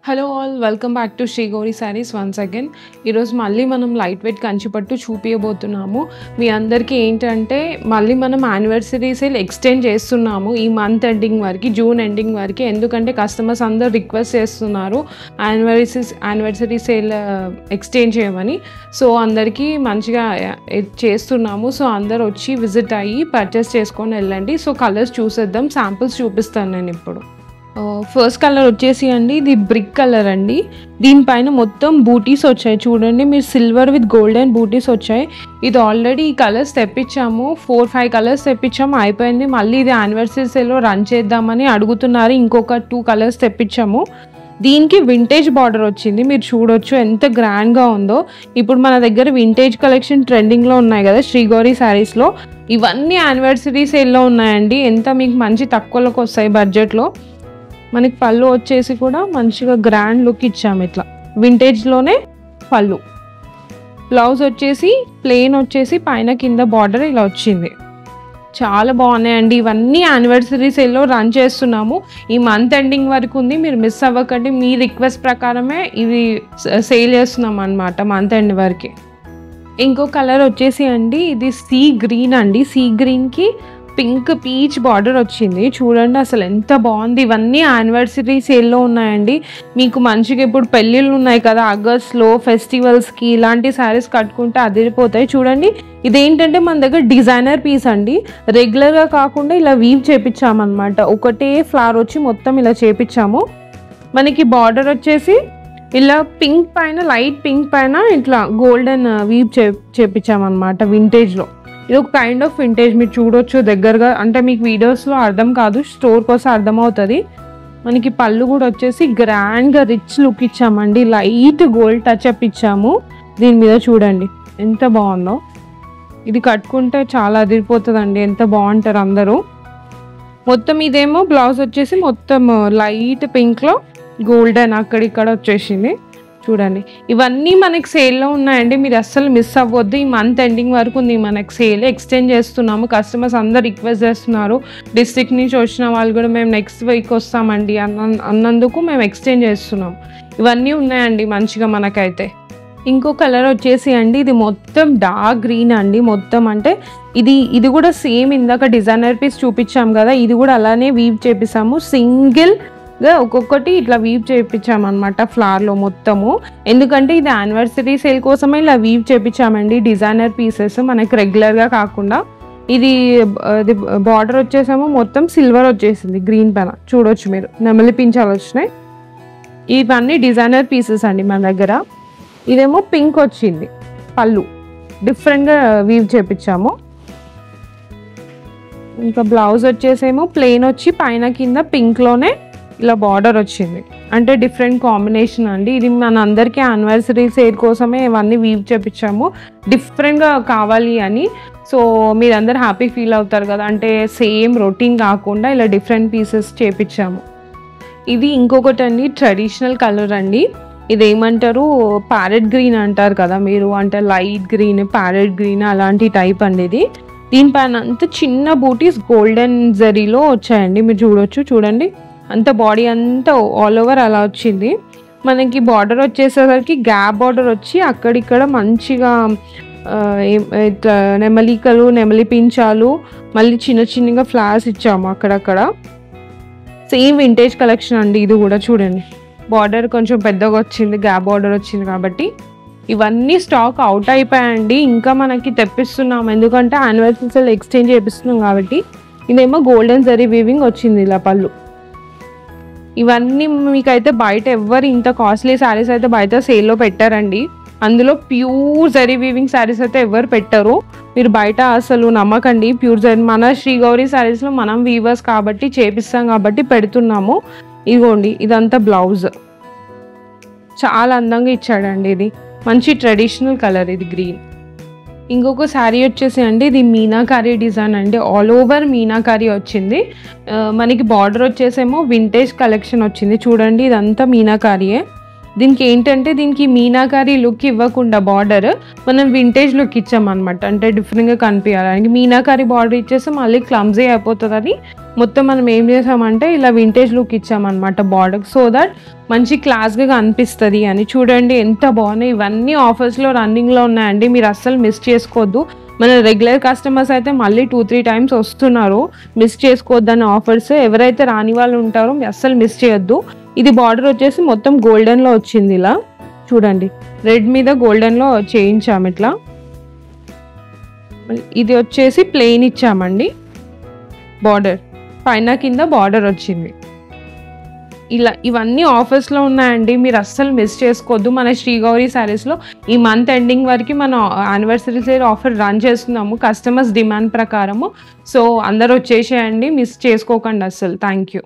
Hello all, welcome back to Shri Gauri sarees once again. ఈరోజు మళ్ళీ మనం లైట్ వెయిట్ కంచిపట్టు చూపించబోతున్నాము. మీ అందరికీ ఏంటంటే మళ్ళీ మనం యానివర్సరీ సేల్ ఎక్స్టెండ్ చేస్తున్నాము ఈ మంత్ ఎండింగ్ వరకు, జూన్ ఎండింగ్ వరకు. ఎందుకంటే కస్టమర్స్ అందరూ రిక్వెస్ట్ చేస్తున్నారు యానివర్సరీ సేల్ ఎక్స్టెండ్ చేయమని. సో అందరికీ మంచిగా చేస్తున్నాము. సో అందరు వచ్చి విజిట్ అయ్యి పర్చేస్ చేసుకొని వెళ్ళండి. సో కలర్స్ చూసేద్దాం, శాంపుల్స్ చూపిస్తాను నేను ఇప్పుడు. ఫస్ట్ కలర్ వచ్చేసి అండి, ఇది బ్రిక్ కలర్ అండి. దీనిపైన మొత్తం బూటీస్ వచ్చాయి చూడండి, మీరు సిల్వర్ విత్ గోల్డెన్ బూటీస్ వచ్చాయి. ఇది ఆల్రెడీ ఈ కలర్స్ తెప్పించాము, 4-5 కలర్స్ తెప్పించాము, అయిపోయింది. మళ్ళీ ఇది యానివర్సరీ సేల్లో రన్ చేద్దామని అడుగుతున్నారు, ఇంకొక 2 కలర్స్ తెప్పించాము. దీనికి వింటేజ్ బార్డర్ వచ్చింది, మీరు చూడొచ్చు ఎంత గ్రాండ్గా ఉందో. ఇప్పుడు మన దగ్గర వింటేజ్ కలెక్షన్ ట్రెండింగ్లో ఉన్నాయి కదా శ్రీ గౌరీ శారీస్లో, ఇవన్నీ యానివర్సరీ సేల్లో ఉన్నాయండి. ఎంత మీకు మంచి తక్కువలోకి వస్తాయి బడ్జెట్లో. మనకి పళ్ళు వచ్చేసి కూడా మంచిగా గ్రాండ్ లుక్ ఇచ్చాము, ఇట్లా వింటేజ్లోనే పళ్ళు. బ్లౌజ్ వచ్చేసి ప్లెయిన్ వచ్చేసి పైన కింద బార్డర్ ఇలా వచ్చింది. చాలా బాగున్నాయండి. ఇవన్నీ యానివర్సరీ సేల్లో రన్ చేస్తున్నాము, ఈ మంత్ ఎండింగ్ వరకు ఉంది, మీరు మిస్ అవ్వకండి. మీ రిక్వెస్ట్ ప్రకారమే ఇది సేల్ చేస్తున్నాం అన్నమాట మంత్ ఎండ్ వరకు. ఇంకో కలర్ వచ్చేసి అండి, ఇది సీ గ్రీన్ అండి. సీ గ్రీన్కి పింక్ పీచ్ బార్డర్ వచ్చింది చూడండి, అసలు ఎంత బాగుంది. ఇవన్నీ యానివర్సరీ సేల్లో ఉన్నాయండి. మీకు మంచిగా ఇప్పుడు పెళ్ళిళ్ళు ఉన్నాయి కదా ఆగస్ట్లో, ఫెస్టివల్స్కి ఇలాంటి శారీస్ కట్టుకుంటే అదిరిపోతాయి. చూడండి, ఇదేంటంటే మన దగ్గర డిజైనర్ పీస్ అండి, రెగ్యులర్గా కాకుండా ఇలా వీవ్ చేపించామన్నమాట. ఒకటే ఫ్లవర్ వచ్చి మొత్తం ఇలా చేపించాము. మనకి బార్డర్ వచ్చేసి ఇలా పింక్ పైన, లైట్ పింక్ పైన ఇట్లా గోల్డెన్ వీవ్ చేపించామన్నమాట వింటేజ్లో. ఇది ఒక కైండ్ ఆఫ్ వింటేజ్, మీరు చూడొచ్చు దగ్గరగా, అంటే మీకు వీడియోస్లో అర్థం కాదు, స్టోర్కి వస్తే అర్థమవుతుంది. మనకి పళ్ళు కూడా వచ్చేసి గ్రాండ్గా రిచ్ లుక్ ఇచ్చామండి, లైట్ గోల్డ్ టచ్ అప్ ఇచ్చాము. దీని మీద చూడండి ఎంత బాగుందో. ఇది కట్టుకుంటే చాలా అదిరిపోతుందండి, ఎంత బాగుంటారు అందరూ. మొత్తం ఇదేమో బ్లౌజ్ వచ్చేసి మొత్తం లైట్ పింక్లో గోల్డెన్ అక్కడిక్కడ వచ్చేసింది చూడండి. ఇవన్నీ మనకి సేల్లో ఉన్నాయండి, మీరు అస్సలు మిస్ అవ్వద్దు. ఈ మంత్ ఎండింగ్ వరకు ఉంది మనకి సేల్, ఎక్స్టెండ్ చేస్తున్నాము. కస్టమర్స్ అందరు రిక్వెస్ట్ చేస్తున్నారు, డిస్ట్రిక్ట్ నుంచి వచ్చిన వాళ్ళు కూడా మేము నెక్స్ట్ వీక్ వస్తామండి అన్నందుకు మేము ఎక్స్టెండ్ చేస్తున్నాం. ఇవన్నీ ఉన్నాయండి మంచిగా మనకైతే. ఇంకో కలర్ వచ్చేసి అండి, ఇది మొత్తం డార్క్ గ్రీన్ అండి. మొత్తం అంటే ఇది కూడా సేమ్ ఇందాక డిజైనర్ పీస్ చూపించాం కదా, ఇది కూడా అలానే వీవ్ చేపిస్తాము. సింగిల్గా ఒక్కొక్కటి ఇట్లా వీవ్ చేయించామన్నమాట ఫ్లవర్లో మొత్తము. ఎందుకంటే ఇది యానివర్సరీ సేల్ కోసమే ఇలా వీవ్ చేయించామండి, డిజైనర్ పీసెస్ మనకి రెగ్యులర్గా కాకుండా. ఇది బార్డర్ వచ్చేసేమో మొత్తం సిల్వర్ వచ్చేసింది గ్రీన్ పైన, చూడొచ్చు మీరు, నెమలి పించాలు వచ్చినాయి. ఇవన్నీ డిజైనర్ పీసెస్ అండి మన దగ్గర. ఇదేమో పింక్ వచ్చింది పళ్ళు, డిఫరెంట్గా వీవ్ చేపించాము. ఇంకా బ్లౌజ్ వచ్చేసేమో ప్లెయిన్ వచ్చి పైన కింద పింక్లోనే ఇలా బార్డర్ వచ్చింది, అంటే డిఫరెంట్ కాంబినేషన్ అండి. ఇది మన అందరికీ యానివర్సరీ సేల్ కోసమే ఇవన్నీ వీవ్ చేపించాము, డిఫరెంట్గా కావాలి అని. సో మీరందరూ హ్యాపీ ఫీల్ అవుతారు కదా, అంటే సేమ్ రొటీన్ కాకుండా ఇలా డిఫరెంట్ పీసెస్ చేపించాము. ఇది ఇంకొకటి అండి, ట్రెడిషనల్ కలర్ అండి. ఇదేమంటారు, ప్యారెట్ గ్రీన్ అంటారు కదా మీరు, అంటే లైట్ గ్రీన్, ప్యారెట్ గ్రీన్ అలాంటి టైప్ అండి ఇది. దీనిపైన అంత చిన్న బూటీస్ గోల్డెన్ జరీలో వచ్చాయండి, మీరు చూడొచ్చు. చూడండి అంత బాడీ అంతా ఆల్ ఓవర్ అలా వచ్చింది. మనకి బార్డర్ వచ్చేసరికి గ్యాప్ బార్డర్ వచ్చి అక్కడిక్కడ మంచిగా ఇట్లా నెమలికలు, నెమలి పించాలు, మళ్ళీ చిన్న చిన్నగా ఫ్లవర్స్ ఇచ్చాము అక్కడక్కడ. సేమ్ వింటేజ్ కలెక్షన్ అండి ఇది కూడా. చూడండి బార్డర్ కొంచెం పెద్దగా వచ్చింది, గ్యాప్ బార్డర్ వచ్చింది కాబట్టి. ఇవన్నీ స్టాక్ అవుట్ అయిపోయాయండి, ఇంకా మనకి తెప్పిస్తున్నాం ఎందుకంటే యానివర్సరీ సేల్ ఎక్స్చేంజ్ చేపిస్తున్నాం కాబట్టి. ఇదేమో గోల్డెన్ జరీ వీవింగ్ వచ్చింది ఇలా పళ్ళు. ఇవన్నీ మీకైతే బయట ఎవ్వరు ఇంత కాస్ట్లీ శారీస్ అయితే బయట సేల్లో పెట్టారండి. అందులో ప్యూర్ జరీ వీవింగ్ శారీస్ అయితే ఎవరు పెట్టరు, మీరు బయట అసలు నమ్మకండి. ప్యూర్ జరీ మన శ్రీ గౌరీ శారీస్లో మనం వీవర్స్ కాబట్టి చేపిస్తాం కాబట్టి పెడుతున్నాము. ఇదిగోండి ఇదంతా బ్లౌజ్, చాలా అందంగా ఇచ్చాడండి. ఇది మంచి ట్రెడిషనల్ కలర్, ఇది గ్రీన్. ఇంకొక శారీ వచ్చేసి అండి, ఇది మీనాకారీ డిజైన్ అండి, ఆల్ ఓవర్ మీనాకారీ వచ్చింది. మనకి బార్డర్ వచ్చేసేమో వింటేజ్ కలెక్షన్ వచ్చింది చూడండి, ఇదంతా మీనాకారీయే. దీనికి ఏంటంటే దీనికి మీనాకారీ లుక్ ఇవ్వకుండా బార్డర్ మనం వింటేజ్ లుక్ ఇచ్చామన్నమాట, అంటే డిఫరెంట్గా కనిపించడానికి. మీనాకారీ బార్డర్ ఇచ్చేస్తే మళ్ళీ క్లమ్జీ అయిపోతుందని మొత్తం మనం ఏం చేసామంటే ఇలా వింటేజ్ లుక్ ఇచ్చామన్నమాట బార్డర్, సో దట్ మంచి క్లాస్గా అనిపిస్తుంది అని. చూడండి ఎంత బాగున్నాయి, ఇవన్నీ ఆఫర్స్లో రన్నింగ్లో ఉన్నాయండి, మీరు అస్సలు మిస్ చేసుకోవద్దు. మన రెగ్యులర్ కస్టమర్స్ అయితే మళ్ళీ 2-3 టైమ్స్ వస్తున్నారు, మిస్ చేసుకోవద్దని ఆఫర్స్. ఎవరైతే రాని వాళ్ళు ఉంటారో మీరు అస్సలు మిస్ చేయొద్దు. ఇది బార్డర్ వచ్చేసి మొత్తం గోల్డెన్లో వచ్చింది, ఇలా చూడండి రెడ్ మీద గోల్డెన్లో చేయించాము ఇట్లా. ఇది వచ్చేసి ప్లెయిన్ ఇచ్చామండి, బార్డర్ పైన కింద బార్డర్ వచ్చింది ఇలా. ఇవన్నీ ఆఫర్స్లో ఉన్నాయండి, మీరు అస్సలు మిస్ చేసుకోవద్దు. మన శ్రీ గౌరీ శారీస్లో ఈ మంత్ ఎండింగ్ వరకు మనం యానివర్సరీ సేల్ ఆఫర్ రన్ చేస్తున్నాము కస్టమర్స్ డిమాండ్ ప్రకారము. సో అందరూ వచ్చేసేయండి, మిస్ చేసుకోకండి అస్సలు. Thank you.